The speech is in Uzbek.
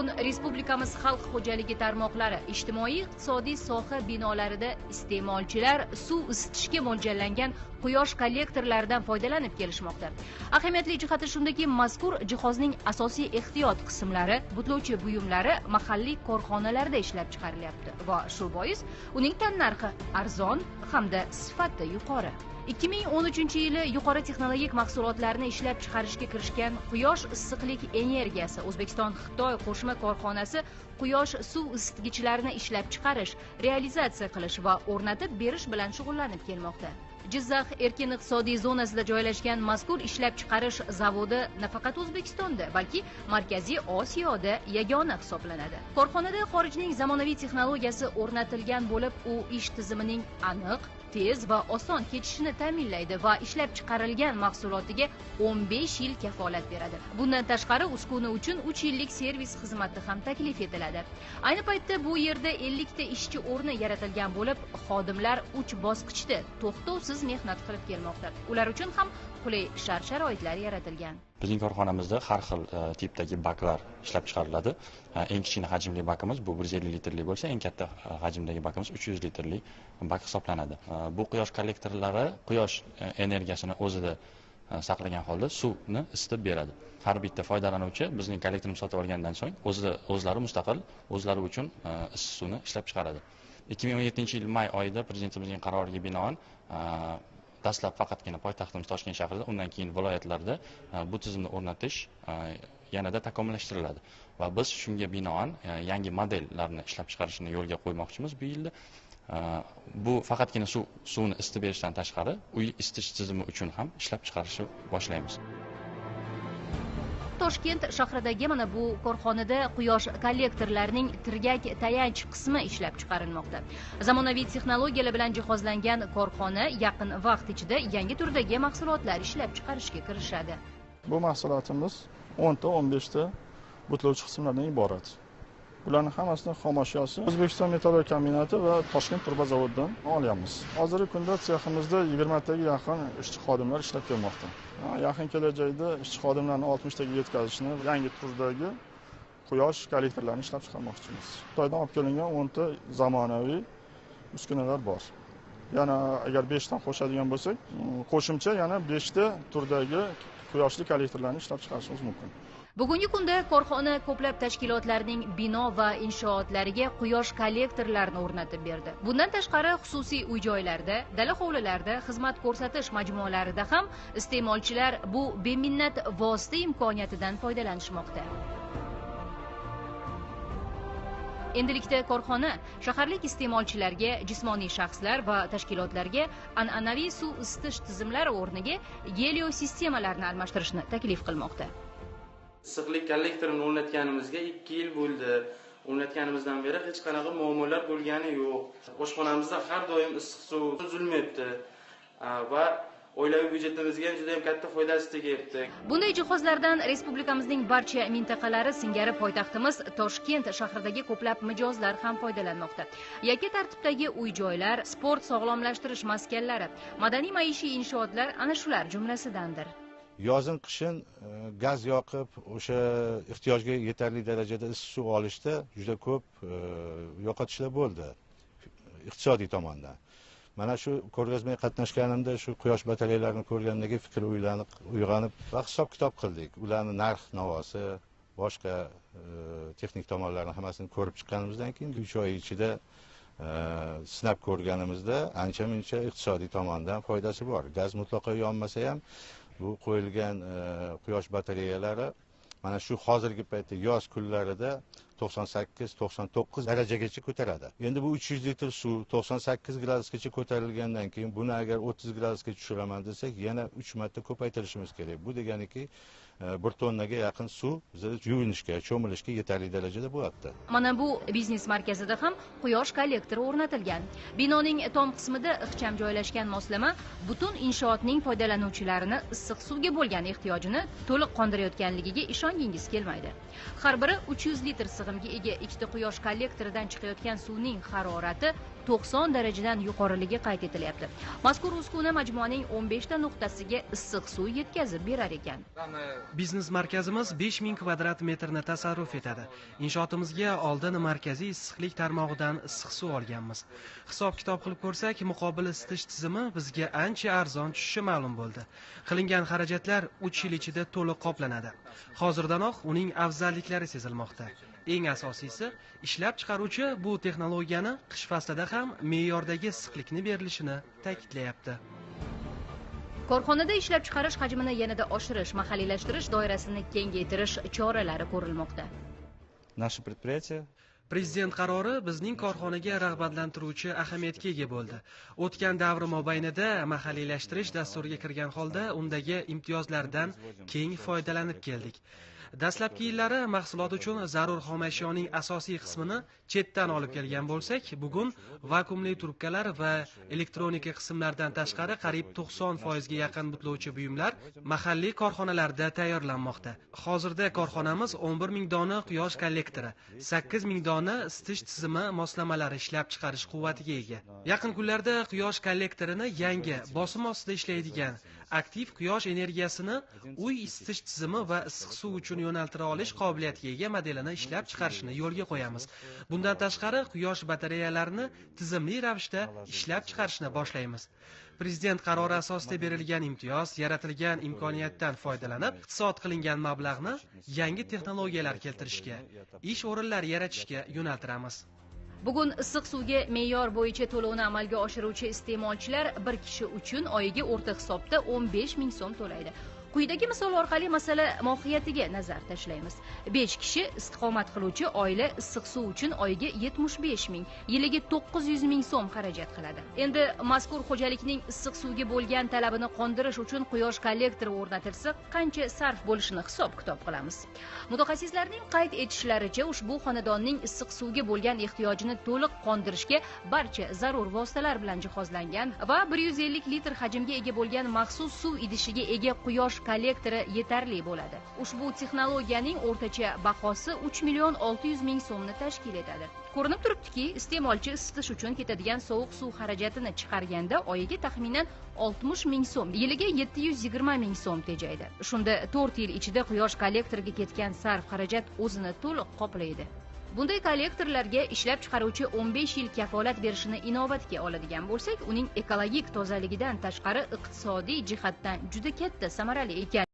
Bugun Respublikamiz xalq xo'jaligi tarmoqlari ijtimoiy-iqtisodiy soha binolarida iste'molchilar suv isitishga mo'ljallangan quyosh kollektorlaridan foydalanib kelishmoqda. Ahamiyatli jihati shundaki, mazkur jihozning asosiy ehtiyot qismlari, butlovchi buyumlari mahalliy korxonalarda ishlab chiqarilyapti va shu bois uning tannarxi arzon hamda sifati yuqori. 2013-yili yuqori texnologik mahsulotlarni ishlab chiqarishga kirishgan Quyosh issiqlik energiyasi O'zbekiston-Xitoy qo'shma korxonasi quyosh suv isitgichilarini ishlab chiqarish, realizatsiya qilish va o'rnatib berish bilan shug'ullanib kelmoqda. Jizzax erkin iqtisodiy zonasida joylashgan mazkur ishlab chiqarish zavodi nafaqat O'zbekistonda, balki Markaziy Osiyoda yagona hisoblanadi. Korxonada xorijning zamonaviy texnologiyasi o'rnatilgan bo'lib, u ish tizimining aniq, tez va oson kechishini ta'minlaydi va ishlab chiqarilgan mahsulotiga 15 yil kafolat beradi. Bundan tashqari, uskuna uchun 3 yillik servis xizmati ham taklif etiladi. Ayni paytda bu yerda 50 ta ishchi o'rni yaratilgan bo'lib, xodimlar 3 bosqichda to'xtovsiz mehnat qilib kelmoqda. Ular uchun ham qulay shart-sharoitlar yaratilgan. Bizning korxonamizda har xil tipdagi baklar ishlab chiqariladi. Eng kichkina hajmli bakimiz bu 150 litrli bo'lsa, eng katta hajmdagi bakimiz 300 litrli bak hisoblanadi. Bu quyosh kollektorlari quyosh energiyasini o'zida saqlagan holda suvni isitib beradi. Har bitta foydalanuvchi bizning kollektorni sotib olgandan so'ng o'zlari mustaqil, o'zlari uchun issiq suvni ishlab chiqaradi. 2017-yil may oyida prezidentimizning qaroriga binoan dastlab faqatgina poytaxtimiz Toshkent shahrida, undan keyin viloyatlarda bu tizimni o'rnatish yanada takomillashtiriladi va biz shunga binoan yangi modellarni ishlab chiqarishni yo'lga qo'ymoqchimiz bu yilda. Bu faqatgina suvni isitib berishdan tashqari, uy isitish tizimi uchun ham ishlab chiqarishni boshlaymiz. Toshkent shahridagi mana bu korxonada quyosh kollektorlarining tirgak tayanch qismi ishlab chiqarilmoqda. Zamonaviy texnologiyalar bilan jihozlangan korxona yaqin vaqt ichida yangi turdagi mahsulotlar ishlab chiqarishga kirishadi. Bu mahsulotimiz 10 ta 15 ta butlovchi qismlardan iborat. Bularning hammasining xomashyosi O'zbekiston metallurgiya kombinati va Toshkent turba zavodidan olyapmiz. Hozirgi kunda seximizda 20 taga yaqin ishchi xodimlar ishlab kelmoqda. Yaqin kelajakda ishchi xodimlarni 60 taga yetkazishni, yangi turdagi quyosh kollektorlarini ishlab chiqarmoqchimiz. Xitoydan olib kelingan 10 ta zamonaviy uskunalar bor. Yana agar 5 dan qo'shadigan bo'lsak, qo'shimcha yana 5 ta turdagi quyoshli kollektorlarni ishlab chiqarishimiz mumkin. Bugungi kunda korxona ko'plab tashkilotlarning bino va inshootlariga quyosh kollektorlarini o'rnatib berdi. Bundan tashqari, xususiy uy-joylarda, dala hovlilarda, xizmat ko'rsatish majmualarida ham iste'molchilar bu beminnat vosita imkoniyatidan foydalanishmoqda. Endilikda korxona shaharlik iste'molchilarga, jismoniy shaxslar va tashkilotlarga an'anaviy suv isitish tizimlari o'rniga gelio sistemalarni almashtirishni taklif qilmoqda. Issiqlik kollektorini o'rnatganimizga 2 yil bo'ldi. O'rnatganimizdan beri hech qanaqa muammolar bo'lgani yo'q. Oshxonamizda har doim issiq suv uzilmayapti va oilaviy byudjetimizga ham juda ham katta foydasi tegyapti. Bunday jihozlardan respublikamizning barcha mintaqalari singari poytaxtimiz Toshkent shahridagi ko'plab mijozlar ham foydalanmoqda. Yakka tartibdagi uy-joylar, sport sog'lomlashtirish maskanlari, madaniy-maishiy inshootlar ana shular jumlasidandir. Yozin qishin gaz yoqib, o'sha ehtiyojga yetarli darajada issiq suv olishda juda ko'p yo'qotishlar bo'ldi iqtisodiy tomondan. Mana shu ko'rgazmaga qatnashganimda shu quyosh batareyalarini ko'rgandan keyin fikr uyg'onib va hisob-kitob qildik. Ularning narx-navosi, boshqa texnik tomonlarini hammasini ko'rib chiqqanimizdan keyin 3 oy ichida sinab ko'rganimizda ancha-muncha iqtisodiy tomondan foydasi bor. Gaz mutlaqo yonmasa ham bu qo'yilgan quyosh batareyalari mana shu hozirgi paytda yoz kunlarida 98-99 darajagacha ko'taradi. Endi bu 300 litr suv 98 gradusgacha ko'tarilgandan keyin buni agar 30 gradusga tushiraman desak, yana 3 marta ko'paytirishimiz kerak. Bu deganiki 1 tonnaga yaqin suv bizda yuvinishga, cho'milishga yetarli darajada bo'ladi. Mana bu biznes markazida ham quyosh kollektori o'rnatilgan. Binoning tom qismida ixcham joylashgan moslama butun inshootning foydalanuvchilarini issiq suvga bo'lgan ehtiyojini to'liq qondirayotganligiga ishongingiz kelmaydi. Har biri 300 litr sig'imga ega ikkita quyosh kollektoridan chiqayotgan suvning harorati 90 darajadan yuqoriligi qayd etilyapti. Mazkur uskuna majmuaning 15 ta nuqtasiga issiq suv yetkazib berar ekan. Biznes markazimiz 5000 kvadrat metrni tasarruf etadi. Inshootimizga oldin markaziy issiqlik tarmog'idan issiq suv olganmiz. Hisob-kitob qilib ko'rsak, muqobil isitish tizimi bizga ancha arzon tushishi ma'lum bo'ldi. Qilingan xarajatlar 3 yil ichida to'liq qoplanadi. Hozirdanoq uning afzalliklari sezilmoqda. Eng asosiysi, ishlab chiqaruvchi bu texnologiyani qish faslida ham me'yordagi issiqlikni berilishini ta'kidlayapti. Korxonada ishlab chiqarish hajmini yanada oshirish, mahalliylashtirish doirasini kengaytirish choralari ko'rilmoqda. Наше предприятие Prezident qarori bizning korxonaga rag'batlantiruvchi ahamiyatga ega bo'ldi. O'tgan davr mobaynida mahalliylashtirish dasturiga kirgan holda undagi imtiyozlardan keng foydalanib keldik. Dastlabki yillari mahsulot uchun zarur xom ashyoning asosiy qismini chetdan olib kelgan bo'lsak, bugun vakuumli trubkalar va elektronika qismlaridan tashqari qariyb 90% ga yaqin butlovchi buyumlar mahalliy korxonalarda tayyorlanmoqda. Hozirda korxonamiz 11 000 dona quyosh kollektori, 8 000 dona isitish tizimi moslamalari ishlab chiqarish quvvatiga ega. Yaqin kunlarda quyosh kollektorini yangi bosim ostida ishlaydigan aktiv quyosh energiyasini uy isitish tizimi va issiq suv uchun yo'naltira olish qobiliyatiga ega modelini ishlab chiqarishni yo'lga qo'yamiz. Bundan tashqari quyosh batareyalarini tizimli ravishda ishlab chiqarishni boshlaymiz. Prezident qarori asosida berilgan imtiyoz, yaratilgan imkoniyatdan foydalanib, iqtisod qilingan mablag'ni yangi texnologiyalar keltirishga, ish o'rinlari yaratishga yo'naltiramiz. Bugun issiq suvga me'yor bo'yicha to'lovni amalga oshiruvchi iste'molchilar bir kishi uchun oyiga o'rta hisobda 15 000 so'm to'laydi. Quyidagi misol orqali masala mohiyatiga nazar tashlaymiz. 5 kishi istiqomat qiluvchi oila issiq suv uchun oyiga 75 000, yiliga 900 000 so'm xarajat qiladi. Endi mazkur xo'jalikning issiq suvga bo'lgan talabini qondirish uchun quyosh kollektori o'rnatilsa, qancha sarf bo'lishini hisob-kitob qilamiz. Mutaxassislarning qayd etishlaricha, ushbu xonadonning issiq suvga bo'lgan ehtiyojini to'liq qondirishga barcha zarur vositalar bilan jihozlangan va 150 litr hajmga ega bo'lgan maxsus suv idishiga ega quyosh kollektori yetarli bo'ladi. Ushbu texnologiyaning o'rtacha bahosi 3 600 000 so'mni tashkil etadi. Ko'rinib turibdiki, iste'molchi isitish uchun ketadigan sovuq suv xarajatini chiqarganda oyiga taxminan 60 000 so'm, yiliga 720 000 so'm tejaydi. Shunda 4 yil ichida quyosh kollektoriga ketgan sarf xarajat o'zini to'liq qoplaydi. Bunday kollektorlarga ishlab chiqaruvchi 15 yil kafolat berishini inobatga oladigan bo'lsak, uning ekologik tozaligidan tashqari iqtisodiy jihatdan juda katta samarali ekan.